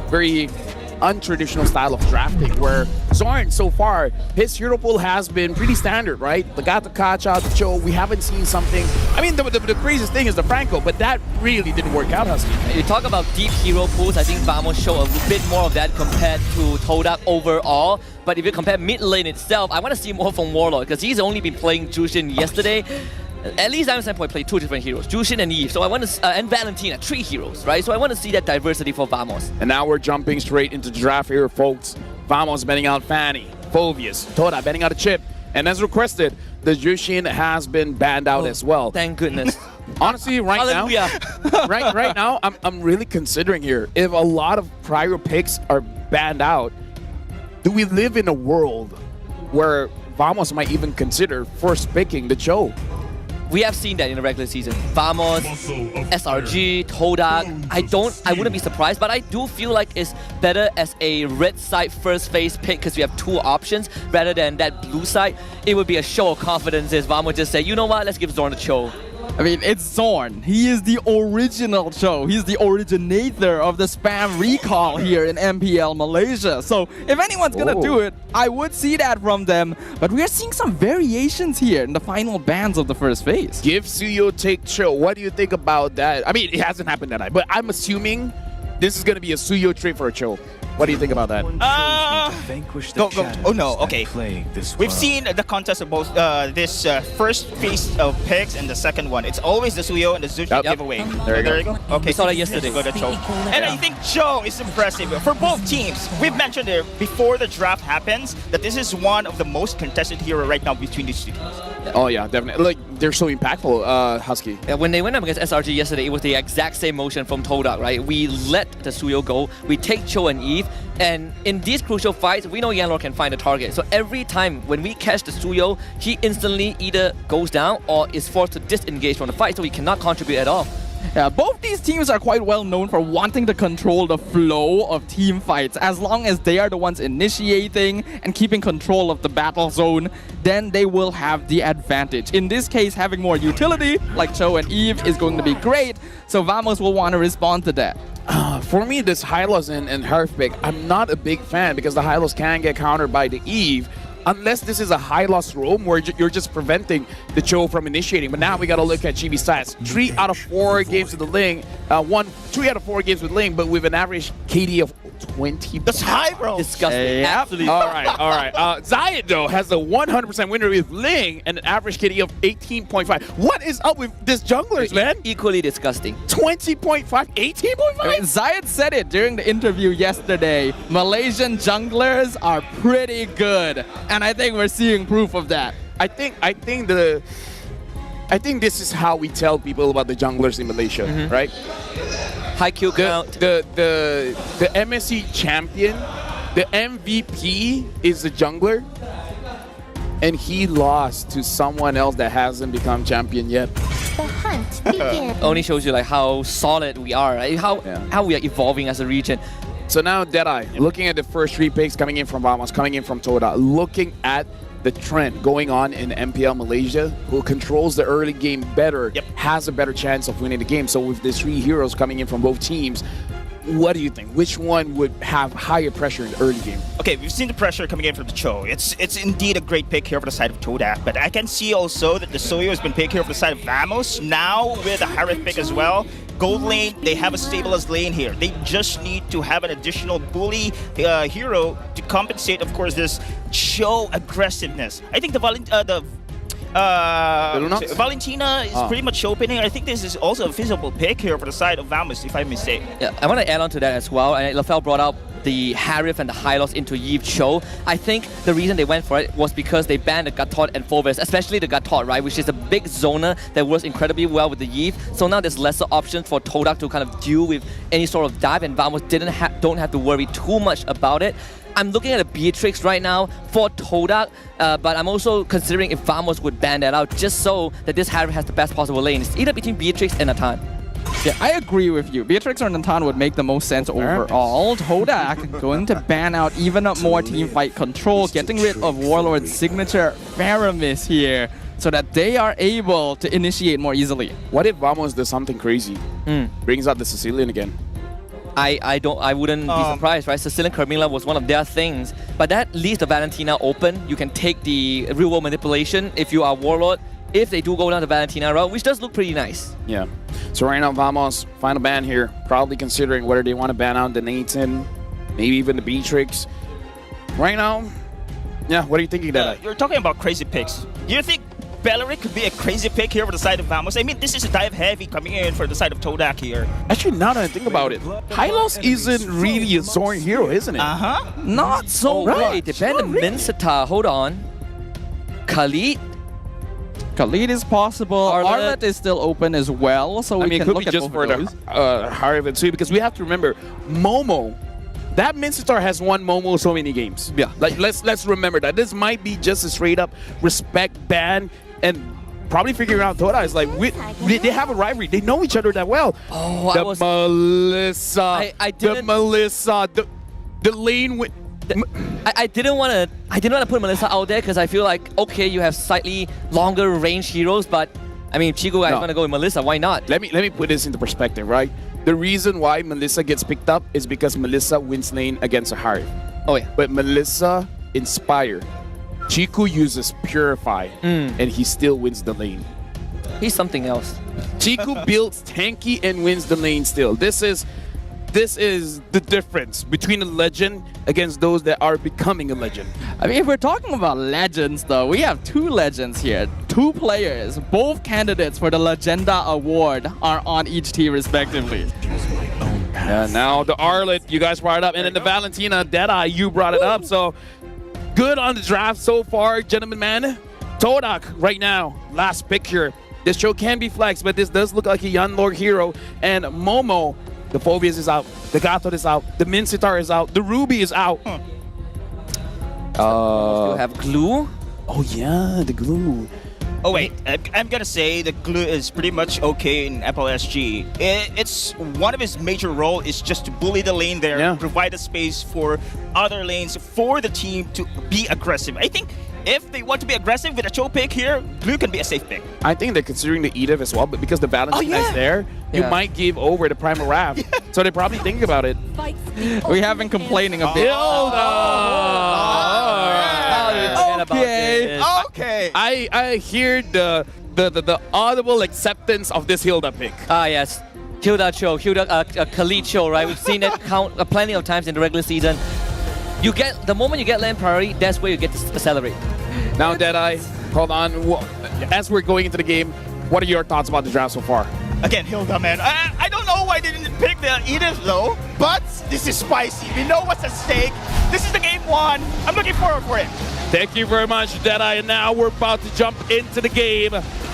very untraditional style of drafting where Zorn so far his hero pool has been pretty standard, right? The Gato Kacha, the Cho, we haven't seen something. I mean, the craziest thing is the Franco, but that really didn't work out, Husky. You talk about deep hero pools, I think Vamos show a bit more of that compared to TODAK overall. But if you compare mid lane itself, I want to see more from Warlord because he's only been playing Jushin yesterday. At least I'm saying played two different heroes, Jushin and Eve. So I want to, and Valentina, 3 heroes, right? So I want to see that diversity for Vamos. And now we're jumping straight into the draft here, folks. Vamos betting out Fanny, Phoveus, TODAK betting out a chip. And as requested, the Jushin has been banned out as well. Thank goodness. Honestly, right now, I'm really considering here, if a lot of prior picks are banned out, do we live in a world where Vamos might even consider first picking the Cho? We have seen that in the regular season. Vamos, SRG, TODAK. I wouldn't be surprised, but I do feel like it's better as a red side first phase pick because we have 2 options rather than that blue side. It would be a show of confidence if Vamos just say, you know what, let's give Zorn a Cho. I mean, it's Zorn. He is the original Cho. He's the originator of the spam recall here in MPL Malaysia. So if anyone's gonna do it, I would see that from them. But we are seeing some variations here in the final bans of the first phase. Give Suyo, take Cho. What do you think about that? I mean, it hasn't happened that night, but I'm assuming this is gonna be a Suyo trade for a Cho. What do you think about that? Go. Oh no, okay. We've seen the contest of both this first phase of picks and the second one. It's always the Suyo and the Zuchi giveaway. There you go. Okay, we saw that yesterday. Go to Cho. And I think Cho is impressive for both teams. We've mentioned it before the draft happens that this is one of the most contested hero right now between these two teams. Oh yeah, definitely. Like, they're so impactful, Husky. Yeah, when they went up against SRG yesterday, it was the exact same motion from TODAK, right? We let the Suyo go, we take Cho and Eve, and in these crucial fights, we know Yanlor can find a target. So every time when we catch the Suyo, he instantly either goes down or is forced to disengage from the fight, so he cannot contribute at all. Yeah, both these teams are quite well known for wanting to control the flow of team fights. As long as they are the ones initiating and keeping control of the battle zone, then they will have the advantage. In this case, having more utility, like Cho and Eve, is going to be great, so Vamos will want to respond to that. For me, this Hylos and Harf pick, I'm not a big fan because the Hylos can get countered by the Eve. Unless this is a high-loss roam where you're just preventing the Cho from initiating. But now we got to look at Chibi stats. 3 out of 4 games with the Ling. 3 out of 4 games with Ling, but with an average KD of 20. That's high, bro. Disgusting. Absolutely. All right. Zayat, though, has a 100% win rate with Ling and an average KD of 18.5. What is up with this junglers, man? Equally disgusting. 20.5, 18.5? I mean, Zayat said it during the interview yesterday. Malaysian junglers are pretty good. And I think we're seeing proof of that. I think this is how we tell people about the junglers in Malaysia, right? High kill count. The MSC champion, the MVP is the jungler, and he lost to someone else that hasn't become champion yet. The hunt begins. Only shows you like how solid we are, right? How we are evolving as a region. So now Deadeye, looking at the first 3 picks coming in from Vamos, coming in from TODAK, looking at the trend going on in MPL Malaysia, who controls the early game better, has a better chance of winning the game. So with these 3 heroes coming in from both teams, what do you think? Which one would have higher pressure in the early game? Okay, we've seen the pressure coming in from the Cho. It's indeed a great pick here for the side of TODAK, but I can see also that the Suyo has been picked here for the side of Vamos. Now with a Harith pick as well. Gold lane, they have a stabilized lane here. They just need to have an additional bully hero to compensate, of course, this Cho aggressiveness. I think the Valentina is pretty much opening. I think this is also a feasible pick here for the side of Vamos, if I may say. Yeah, I want to add on to that as well. And Lafel brought up the Harith and the Hylos into Eve Cho. I think the reason they went for it was because they banned the Gatot and Phoveus, especially the Gatot, right, which is a big zoner that works incredibly well with the Eve. So now there's lesser options for TODAK to kind of deal with any sort of dive, and Vamos don't have to worry too much about it. I'm looking at a Beatrix right now for TODAK, but I'm also considering if Vamos would ban that out just so that this Harith has the best possible lane. It's either between Beatrix and Natan. Yeah, I agree with you. Beatrix or Natan would make the most sense overall. TODAK going to ban out even more team fight control, getting rid of Warlord's signature Faramis here, so that they are able to initiate more easily. What if Vamos does something crazy? Brings out the Sicilian again. I wouldn't be surprised, right? Sicilian Carmilla was one of their things, but that leaves the Valentina open. You can take the real world manipulation if you are Warlord, if they do go down the Valentina route, which does look pretty nice. Yeah. So right now, Vamos, final ban here, probably considering whether they want to ban out the Nathan, maybe even the Beatrix. Right now, yeah, what are you thinking, Dada? You're talking about crazy picks. Do you think Beleric could be a crazy pick here for the side of Vamos? I mean, this is a dive heavy coming in for the side of TODAK here. Actually, now that I think about it, Hylos isn't really a Zorn hero, isn't it? Not so Right, they banned the Mincetar. Hold on. Khalid? Khalid is possible. Arlet Arlet is still open as well, so we I mean, it can could look be at just both for of the those. Harvey too, because we have to remember, Momo, that Mincetar has won Momo so many games. Yeah. Like, let's remember that. This might be just a straight up respect ban, and probably figuring out Toda is like, they have a rivalry. They know each other that well. Oh, the I was... Melissa, I the didn't... Melissa, the lane with... I didn't want to put Melissa out there because I feel like, okay, you have slightly longer range heroes, but I mean, Chico guys want to go with Melissa. Why not? Let me put this into perspective, right? The reason why Melissa gets picked up is because Melissa wins lane against a Harith. Oh yeah. But Melissa Inspire, Chiku uses Purify, and he still wins the lane. He's something else. Chiku builds tanky and wins the lane still. This is the difference between a legend against those that are becoming a legend. I mean, if we're talking about legends, though, we have two legends here. Two players, both candidates for the Legenda Award are on each team respectively. Yeah, now the Arlet, you guys brought it up, and then the Valentina, Deadeye, you brought it up. So good on the draft so far, gentlemen, man. TODAK right now, last pick here. This show can be flexed, but this does look like a young Lord hero. And Momo, the Phobias is out, the Gatot is out, the Mincetar is out, the Ruby is out. Still have Glue. Oh yeah, the Glue. Oh wait, I'm gonna say the Glue is pretty much okay in FLSG. It's one of his major role is just to bully the lane there, provide a space for other lanes for the team to be aggressive. I think if they want to be aggressive with a Cho pick here, Glue can be a safe pick. I think they're considering the Edith as well, but because the Valentina is there, you might give over the Primal Wrath. So they probably think about it. We have been complaining a bit. Okay. I hear the audible acceptance of this Hilda pick. Ah yes, Hilda Cho, Khalid Cho, right? We've seen it count plenty of times in the regular season. You get the moment you get land priority, that's where you get to accelerate. Now Deadeye, hold on. As we're going into the game, what are your thoughts about the draft so far? Again, Hilda, man. I don't know why they didn't pick the Edith though, but this is spicy. We know what's at stake. This is the game one. I'm looking forward for it. Thank you very much, Deadeye. And now we're about to jump into the game.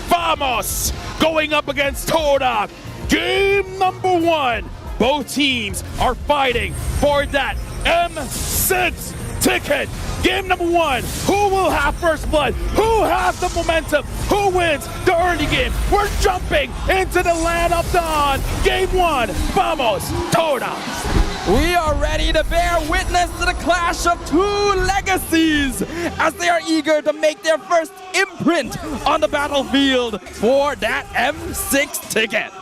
Vamos going up against TODAK. Game number one. Both teams are fighting for that M6 ticket. Game number one. Who will have first blood? Who has the momentum? Who wins the early game? We're jumping into the land of dawn. Game one. Vamos, TODAK. We are ready to bear witness to the clash of two legacies as they are eager to make their first imprint on the battlefield for that M6 ticket.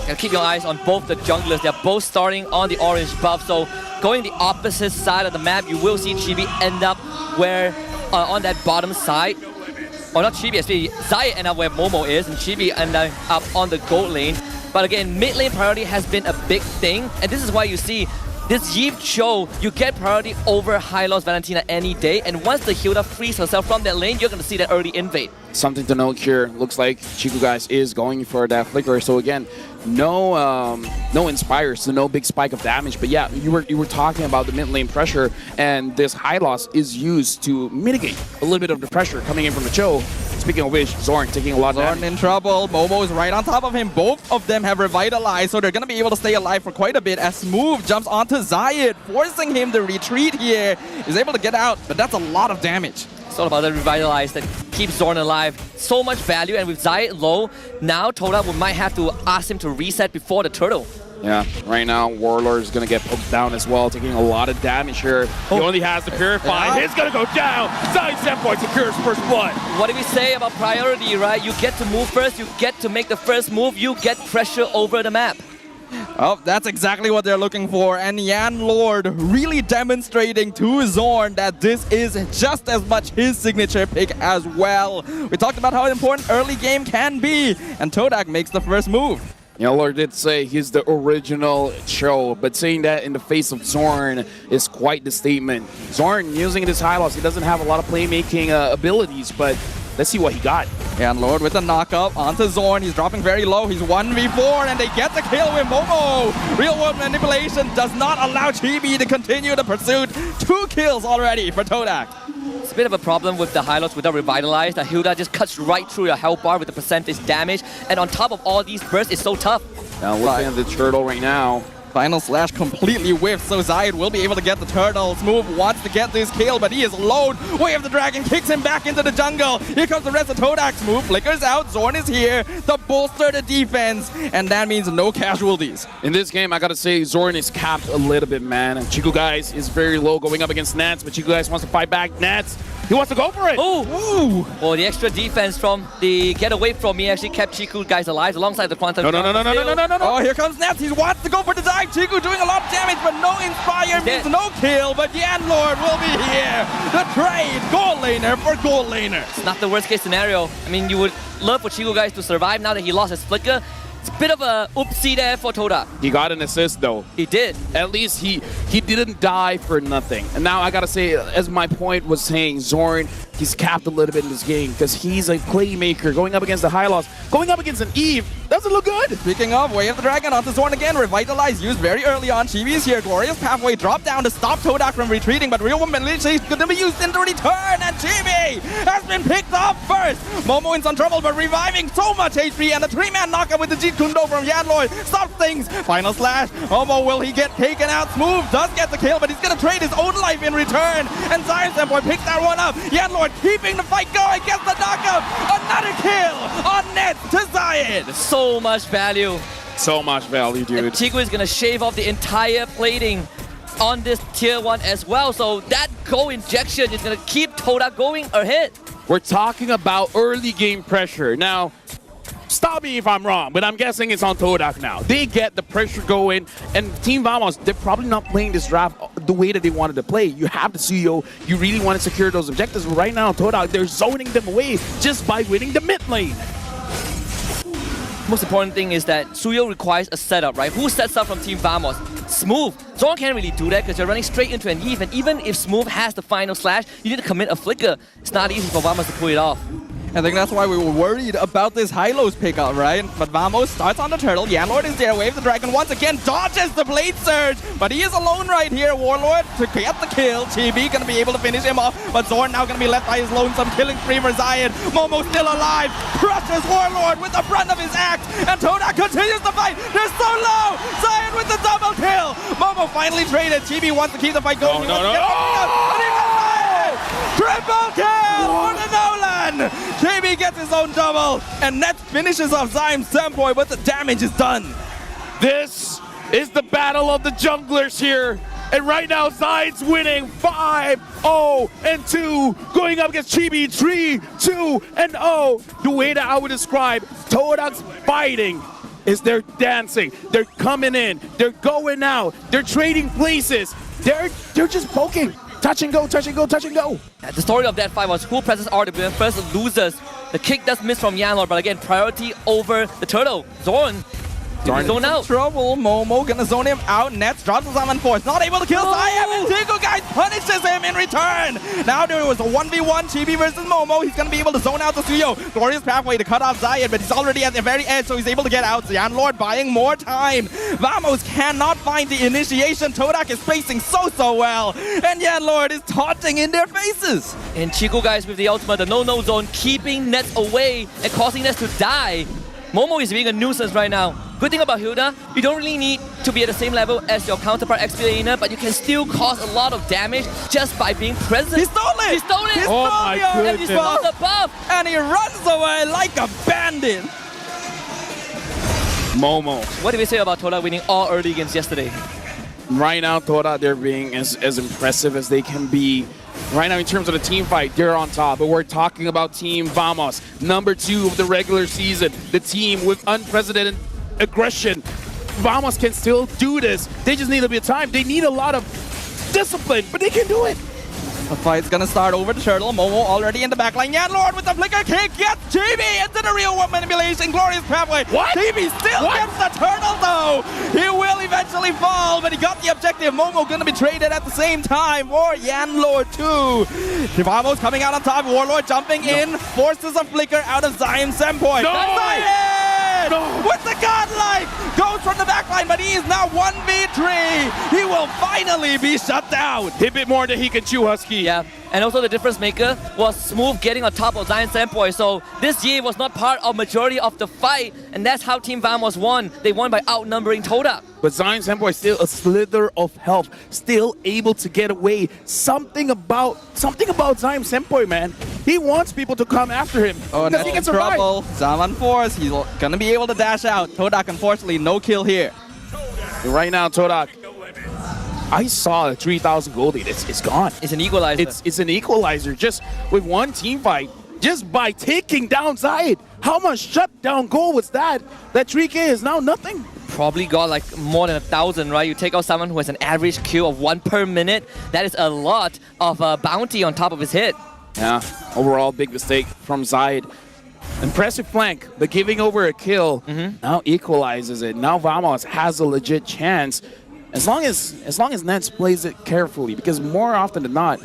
And keep your eyes on both the junglers. They're both starting on the orange buff. So going the opposite side of the map, you will see Chibi end up where on that bottom side. Or not Chibi, actually Zaya end up where Momo is, and Chibi end up on the gold lane. But again, mid lane priority has been a big thing, and this is why you see this Yves Cho, you get priority over Hylos Valentina any day, and once the Hilda frees herself from that lane, you're going to see that early invade. Something to note here, looks like Chiku guys is going for that flicker. So again, no Inspire, so no big spike of damage. But yeah, you were talking about the mid lane pressure, and this high loss is used to mitigate a little bit of the pressure coming in from the Cho. Speaking of which, Zorn taking a lot of damage. Zorn in trouble. Momo is right on top of him. Both of them have revitalized, so they're going to be able to stay alive for quite a bit as Smooth jumps onto Zayed, forcing him to retreat here. He's able to get out, but that's a lot of damage. It's all about the revitalize that keeps Zorn alive. So much value, and with Zayed low, now TODAK might have to ask him to reset before the turtle. Yeah, right now Warlord is going to get poked down as well, taking a lot of damage here. He only has the Purify. He's going to go down. Zayed Senpai secures first blood. What do we say about priority, right? You get to move first, you get to make the first move, you get pressure over the map. Oh, that's exactly what they're looking for. And Yan Lord really demonstrating to Zorn that this is just as much his signature pick as well. We talked about how important early game can be. And TODAK makes the first move. You know, Lord did say he's the original Cho, but saying that in the face of Zorn is quite the statement. Zorn using his high loss, he doesn't have a lot of playmaking abilities, but let's see what he got. And Lord with the knockup onto Zorn. He's dropping very low. He's 1v4 and they get the kill with Momo. Real world manipulation does not allow Chibi to continue the pursuit. 2 kills already for TODAK. It's a bit of a problem with the Hylos without Revitalize. The Hilda just cuts right through your health bar with the percentage damage. And on top of all these bursts, it's so tough. Now looking at the turtle right now. Final slash completely whiffed, so Zayed will be able to get the turtle. Smooth wants to get this kill, but he is alone. Way of the Dragon kicks him back into the jungle. Here comes the rest of TODAK. Smooth flickers out. Zorn is here to bolster the defense, and that means no casualties. In this game, I gotta say, Zorn is capped a little bit, man. Chico Guys is very low going up against Nats, but Chico Guys wants to fight back. Nats, he wants to go for it. Ooh! Well, the extra defense from the get away from me actually kept Chiku Guys alive alongside the Quantum. No. Oh, here comes Nats. He wants to go for the dive. Chiku doing a lot of damage, but no Inspire means no kill. But Yan Lord will be here. The trade, gold laner for gold laner. It's not the worst case scenario. I mean, you would love for Chiku Guys to survive now that he lost his flicker. It's a bit of a oopsie there for TODAK. He got an assist though. He did. At least he didn't die for nothing. And now I gotta say, as my point was saying, Zorn, he's capped a little bit in this game because he's a playmaker going up against the high loss, going up against an Eve. Doesn't look good. Speaking of, Way of the Dragon onto Zorn again. Revitalize used very early on. Chibi's here. Glorious Pathway drop down to stop TODAK from retreating, but Real Woman is going to be used into return, and Chibi has been picked up first. Momo in some trouble, but reviving so much HP, and the 3-man knockup with the Jeet Kundo from Yan Lord stops things. Final slash. Momo, will he get taken out? Smooth does get the kill, but he's going to trade his own life in return, and Zion Boy picks that one up. Yan Lord keeping the fight going, gets the knockup. Another kill on net to Zion. So much value. So much value, dude. Chiku is going to shave off the entire plating on this tier 1 as well. So that goal injection is going to keep TODAK going ahead. We're talking about early game pressure. Now, stop me if I'm wrong, but I'm guessing it's on TODAK now. They get the pressure going, and Team Vamos, they're probably not playing this draft the way that they wanted to play. You have the CEO, you really want to secure those objectives, but right now, TODAK, they're zoning them away just by winning the mid lane. Most important thing is that Suyo requires a setup, right? Who sets up from Team Vamos? Smooth. Zorn can't really do that because you're running straight into an Eve, and even if Smooth has the final slash, you need to commit a flicker. It's not easy for Vamos to pull it off. I think that's why we were worried about this Hylos pickup, right? But Vamos starts on the turtle. Yan Lord is there. Wave the Dragon once again. Dodges the Blade Surge. But he is alone right here. Warlord to get the kill. Chibi gonna be able to finish him off. But Zorn now gonna be left by his lonesome killing spree for Zion. Momo still alive. Crushes Warlord with the front of his axe. And TODAK continues the fight. They're so low. Zion with the double kill. Momo finally traded. Chibi wants to keep the fight going. Triple kill for the Nolan! JB gets his own double, and Nets finishes off Zyme Semboy, but the damage is done. This is the battle of the junglers here. And right now, Zion's winning 5-0-2, going up against Chibi 3-2-0. The way that I would describe TODAK's fighting is they're dancing, they're coming in, they're going out, they're trading places, they're just poking. Touch and go, touch and go, touch and go. The story of that fight was who presses RW and first losers. The kick does miss from Yan Lord, but again, priority over the turtle. Zorn. Zone out. Trouble. Momo gonna zone him out. Nets drops his on force. Not able to kill Zion. And Chico Guys punishes him in return. Now there was a 1v1 Chibi versus Momo. He's gonna be able to zone out the Suyo. Glorious Pathway to cut off Zion, but he's already at the very edge, so he's able to get out. Yan Lord buying more time. Vamos cannot find the initiation. TODAK is spacing so well. And Yan Lord is taunting in their faces. And Chico Guys with the ultimate, the no-no zone, keeping Nets away and causing Nets to die. Momo is being a nuisance right now. Good thing about Hilda, you don't really need to be at the same level as your counterpart XP laner, but you can still cause a lot of damage just by being present. He stole it! He stole it! Oh my goodness. And he stole the buff! And he runs away like a bandit. Momo. What did we say about TODAK winning all early games yesterday? Right now, TODAK, they're being as impressive as they can be. Right now, in terms of the team fight, they're on top. But we're talking about Team Vamos, number 2 of the regular season. The team with unprecedented aggression. Vamos can still do this. They just need a bit of time. They need a lot of discipline, but they can do it. The fight's gonna start over the turtle. Momo already in the backline. Yeah, Lord with the flicker kick gets GB into the real world manipulation. Glorious pathway. What? GB still What? gets the turtle though. He will eventually fall, but he got the objective. Momo gonna be traded at the same time for Yan Lord too. Vamos coming out on top. Warlord jumping in, forces a flicker out of Zion Sempoy. No! Zion! No! With the godlike! Goes from the backline, but he is now 1v3. He will finally be shut down. A bit more than he can chew, Husky. Yeah, and also the difference maker was Smooth getting on top of Zion Sempoy. So this Yi was not part of majority of the fight, and that's how Team Vamos won. They won by outnumbering TODAK. But Zion Sempoy is still a slither of health, still able to get away. Something about Zion Sempoy, man. He wants people to come after him. Oh, because that's he in can survive. trouble. Zaman Force, he's gonna be able to dash out. TODAK, unfortunately, no kill here. Right now, TODAK, I saw a 3,000 gold lead. It's gone. It's an equalizer. It's an equalizer just with one team fight. Just by taking down Zayed. How much shutdown goal was that? That 3K is now nothing. Probably got like more than 1,000, right? You take out someone who has an average kill of 1 per minute. That is a lot of bounty on top of his head. Yeah, overall big mistake from Zayed. Impressive flank, but giving over a kill now equalizes it. Now Vamos has a legit chance. As long as Nets plays it carefully, because more often than not,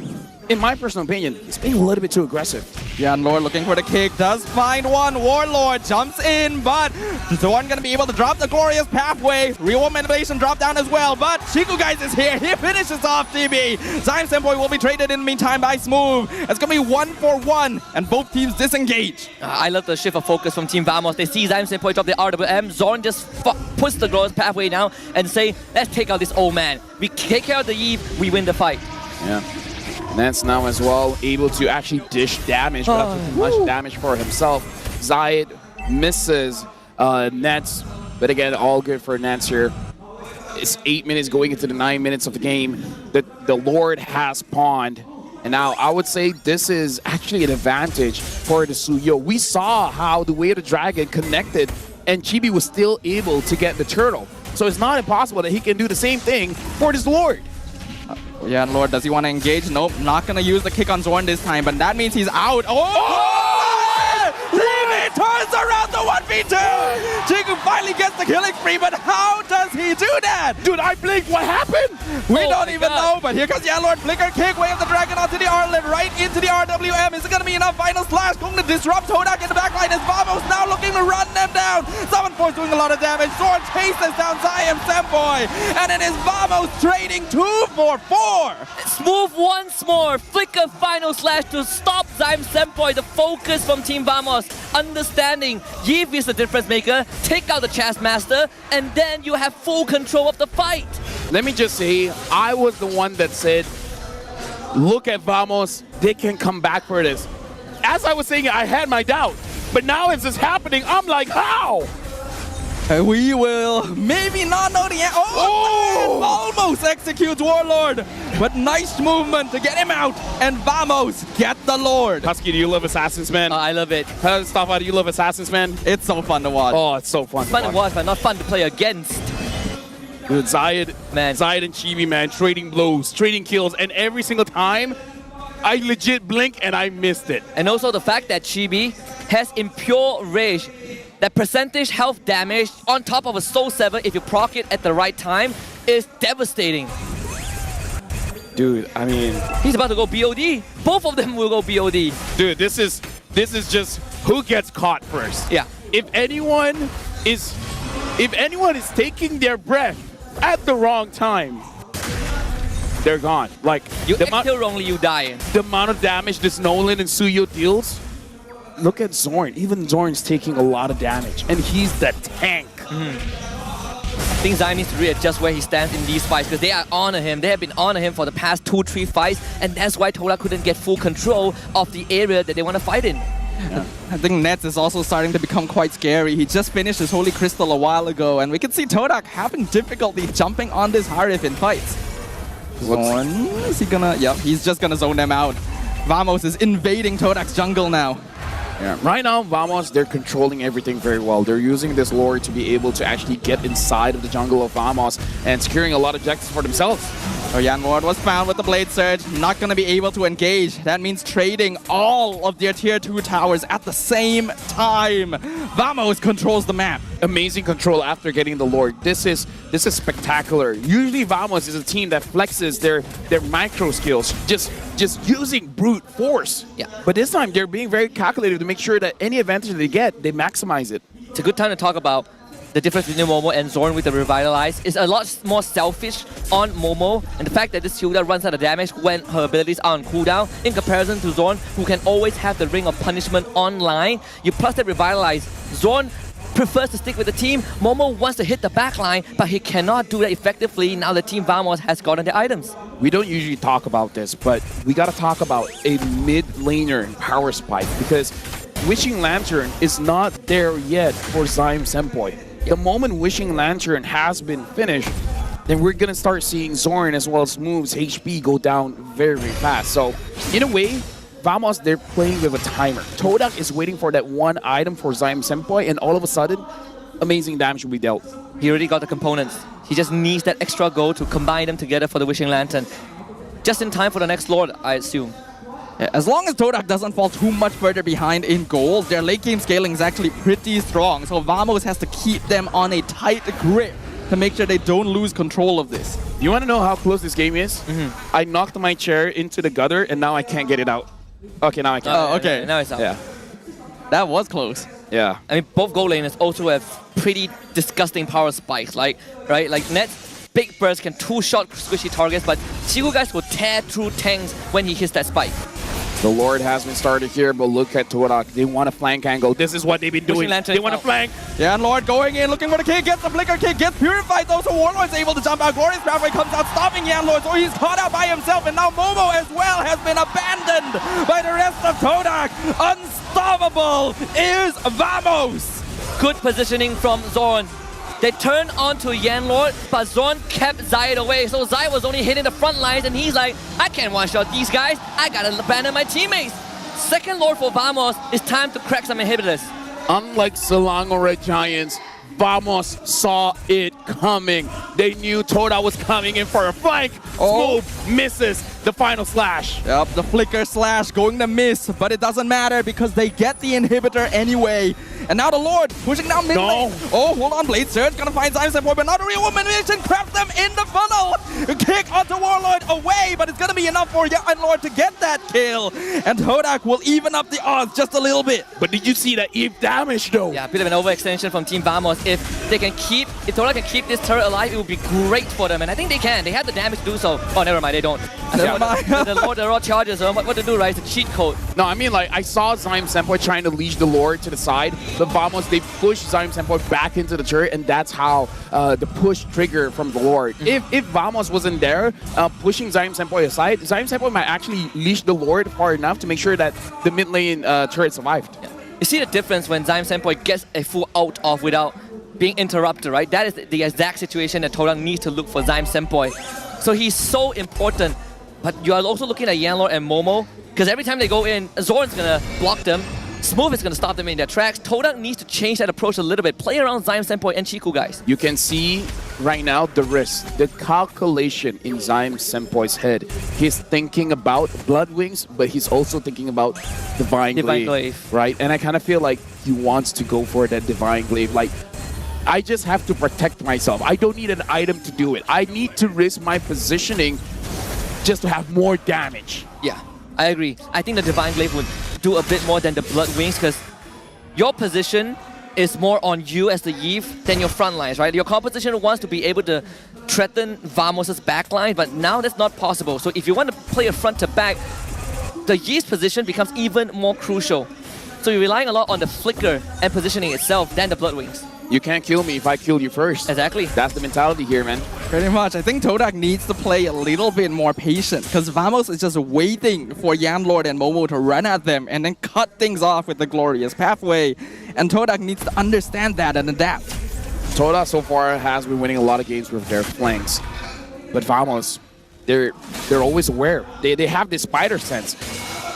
in my personal opinion, he's being a little bit too aggressive. Yan Lord looking for the kick, does find one. Warlord jumps in, but Zorn gonna be able to drop the glorious pathway. Real manipulation drop down as well, but Chiku guys is here. He finishes off TB. Zion Sempoy will be traded in the meantime by Smooth. It's gonna be 1-for-1, and both teams disengage. I love the shift of focus from Team Vamos. They see Zion Sempoy drop the RWM. Zorn just puts the glorious pathway now and say, let's take out this old man. We take care of the Eve, we win the fight. Yeah. Nets now as well able to actually dish damage without too much damage for himself. Zayed misses Nets, but again, all good for Nets here. It's 8 minutes going into the 9 minutes of the game. The Lord has pawned, and now I would say this is actually an advantage for the Suyo. We saw how the Way of the Dragon connected, and Chibi was still able to get the turtle. So it's not impossible that he can do the same thing for this Lord. Yeah, Lord, does he want to engage? Nope, not gonna use the kick on Zorn this time, but that means he's out. TV turns around the 1v2! Chiku finally gets the killing spree, but how does he do that? Dude, I blinked. What happened? We don't even know, but here comes Yan Lord. Flicker kick, Way of the Dragon onto the R-Lift, right into the RWM. Is it gonna be enough? Final slash going to disrupt TODAK in the backline as Vamos now looking to run them down. Summon Force doing a lot of damage. Zorn chases down Zion Sempoy, and it is Vamos trading 2 for 4. Smooth once more. Flicker final slash to stop Zion Sempoy. The focus from Team Vamos. Understanding Yiv is the difference maker. Take out the Chess Master, and then you have full control of the fight. Let me just say, I was the one that said, look at Vamos, they can come back for this. As I was saying, I had my doubt. But now as it's happening, I'm like, how? We will maybe not know the end. Almost executes Warlord, but nice movement to get him out, and Vamos get the Lord. Husky, do you love Assassins, man? I love it. Stafa, do you love Assassins, man? It's so fun to watch. Oh, it's so fun. Fun to watch, but not fun to play against. Dude, Zayed, Man. Zayed and Chibi, man, trading blows, trading kills, and every single time, I legit blink and I missed it. And also the fact that Chibi has Impure Rage, that percentage health damage on top of a Soul 7 if you proc it at the right time is devastating. Dude, I mean, He's about to go BOD. Both of them will go BOD. dude, this is just who gets caught first. Yeah. If anyone is taking their breath at the wrong time, they're gone. Like You the amount, kill wrongly, you die. the amount of damage this Nolan and Suyo deals. Look at Zorn. Even Zorn's taking a lot of damage, and he's the tank. I think Zion needs to readjust where he stands in these fights because they are honor him. They have been honor him for the past 2-3 fights, and that's why TODAK couldn't get full control of the area that they want to fight in. I think Nets is also starting to become quite scary. He just finished his Holy Crystal a while ago, and we can see TODAK having difficulty jumping on this Harif in fights. Zorn, is he gonna... Yep, he's just gonna zone them out. Vamos is invading TODAK's jungle now. Yeah. Right now, Vamos, they're controlling everything very well. They're using this lore to be able to actually get inside of the jungle of Vamos and securing a lot of objectives for themselves. So Yan Lord was found with the Blade Surge, not going to be able to engage. That means trading all of their tier 2 towers at the same time. Vamos controls the map. Amazing control after getting the lore. This is spectacular. Usually Vamos is a team that flexes their micro skills, just using brute force. Yeah. But this time they're being very calculated to make sure that any advantage they get, they maximize it. It's a good time to talk about the difference between Momo and Zorn with the Revitalize. Is a lot more selfish on Momo, and the fact that this Hilda runs out of damage when her abilities are on cooldown in comparison to Zorn, who can always have the Ring of Punishment online. You plus that Revitalize. Zorn prefers to stick with the team. Momo wants to hit the backline, but he cannot do that effectively now the Team Vamos has gotten the items. We don't usually talk about this, but we gotta talk about a mid laner power spike because Wishing Lantern is not there yet for Zyme Senpai. The moment Wishing Lantern has been finished, then we're gonna start seeing Zorn as well as Move's HP go down very, very fast. So in a way, Vamos, they're playing with a timer. TODAK is waiting for that one item for Zyme Senpai, and all of a sudden, amazing damage will be dealt. He already got the components. He just needs that extra gold to combine them together for the Wishing Lantern. Just in time for the next Lord, I assume. Yeah, as long as TODAK doesn't fall too much further behind in gold, their late game scaling is actually pretty strong. So Vamos has to keep them on a tight grip to make sure they don't lose control of this. You wanna know how close this game is? I knocked my chair into the gutter, and now I can't get it out. Okay, now I can. Oh, okay. Now it's out. Yeah. That was close. Yeah. I mean, both gold laners also have pretty disgusting power spikes. Like Net's big burst can two-shot squishy targets, but Chiku guys will tear through tanks when he hits that spike. The Lord has been started here, but look at TODAK. They want a flank angle. This is what they've been doing. Lantern They want a out. flank. Yeah, and Lord going in, looking for the kick, gets the flicker kick, gets purified though, so Warlord's able to jump out. Glorious Pathway comes out, stopping Yan Lord, so he's caught out by himself, and now Momo as well has been abandoned by the rest of TODAK. Unstoppable is Vamos! Good positioning from Zorn. They turned onto Yan Lord, but Zorn kept Zai away. So Zai was only hitting the front lines, and he's like, I can't one-shot these guys. I gotta abandon my teammates. Second Lord for Vamos, it's time to crack some inhibitors. Unlike Selangor Red Giants, Vamos saw it coming. They knew TODAK was coming in for a flank. Oh. Smooth misses the final slash. Yep, the flicker slash going to miss, but it doesn't matter because they get the inhibitor anyway. And now the Lord pushing down mid lane. Oh, hold on, Blade Surge gonna find Zyme Senpai, but not a real woman mission. Traps them in the funnel. Kick onto Warlord away, but it's gonna be enough for Yan Lord to get that kill. And TODAK will even up the odds just a little bit. But did you see that Eve damage though? Yeah, a bit of an overextension from Team Vamos. If TODAK can keep this turret alive, it would be great for them. And I think they can. They have the damage to do so. Oh, never mind, they don't. Never mind. The raw charges, what to do, right? It's a cheat code. No, I mean, like, I saw Zyme Senpai trying to leash the Lord to the side, but Vamos, they pushed Zyme Senpai back into the turret, and that's how the push trigger from the Lord. If Vamos wasn't there, pushing Zyme Senpai aside, Zyme Senpai might actually leash the Lord far enough to make sure that the mid lane turret survived. Yeah. You see the difference when Zyme Senpai gets a full out off without being interrupted, right? That is the exact situation that TODAK needs to look for Zyme Senpai. So he's so important. But you are also looking at Yan Lord and Momo, because every time they go in, Zorn's gonna block them, Smooth is gonna stop them in their tracks. TODAK needs to change that approach a little bit, play around Zyme Senpai and Chiku guys. You can see right now the risk, the calculation in Zyme Senpai's head. He's thinking about Blood Wings, but he's also thinking about Divine Glaive, right? And I kind of feel like he wants to go for that Divine Glaive. Like, I just have to protect myself. I don't need an item to do it. I need to risk my positioning just to have more damage. Yeah, I agree. I think the Divine Glaive would do a bit more than the Blood Wings, because your position is more on you as the Eve than your front lines, right? Your competition wants to be able to threaten Vamos' backline, but now that's not possible. So if you want to play a front to back, the Yee's position becomes even more crucial. So you're relying a lot on the flicker and positioning itself than the Blood Wings. You can't kill me if I kill you first. Exactly. That's the mentality here, man. Pretty much. I think TODAK needs to play a little bit more patient because Vamos is just waiting for Yan Lord and Momo to run at them and then cut things off with the Glorious Pathway. And TODAK needs to understand that and adapt. TODAK so far has been winning a lot of games with their flanks. But Vamos, they're always aware. They have this spider sense.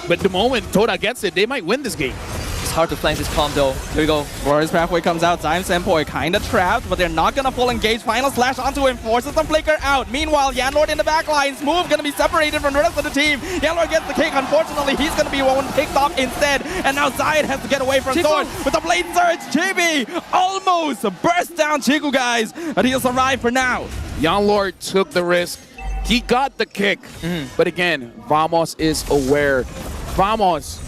But the moment TODAK gets it, they might win this game. hard to flank this comp though. Here we go. Warriors Pathway comes out. Time Senpoi kind of trapped, but they're not gonna full engage. Final slash onto him, forces the flicker out. Meanwhile, Yanlord in the back line. Smooth gonna be separated from the rest of the team. Yanlord gets the kick. Unfortunately, he's gonna be one picked off instead. And now Zayed has to get away from Chiku. Sword with the blade surge. Chibi almost burst down Chiku, guys, but he'll survive for now. Young Lord took the risk. He got the kick. But again, Vamos is aware. Vamos,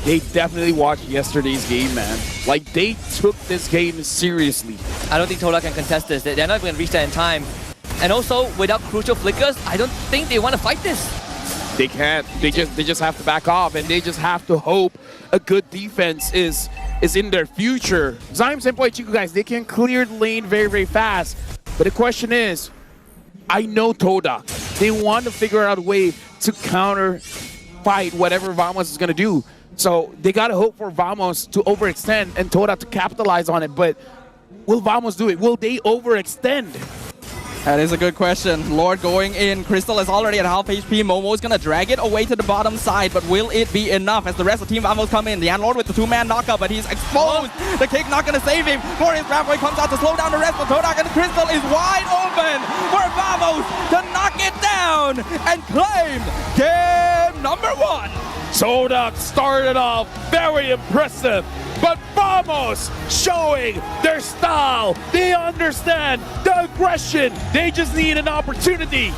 they definitely watched yesterday's game, man. Like, they took this game seriously. I don't think TODAK can contest this. They're not going to reach that in time. And also, without crucial flickers, I don't think they want to fight this. They can't. They just have to back off, and they just have to hope a good defense is in their future. Zyme, Senpai, Chiku, guys, they can clear the lane very, very fast. But the question is, I know TODAK. They want to figure out a way to counter fight whatever Vamos is going to do. So they got to hope for Vamos to overextend and TODAK to capitalize on it. But will Vamos do it? Will they overextend? That is a good question. Lord going in. Crystal is already at half HP. Momo is going to drag it away to the bottom side, but will it be enough as the rest of Team Vamos come in? The Lord with the two-man knockup, but he's exposed. The kick not going to save him. Warriors Pathway comes out to slow down the rest of TODAK, and Crystal is wide open for Vamos to knock it down and claim game number 1. TODAK started off very impressive, but Vamos showing their style. They understand the aggression. They just need an opportunity,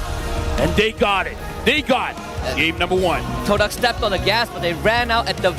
and they got it. They got game number 1. TODAK stepped on the gas, but they ran out at the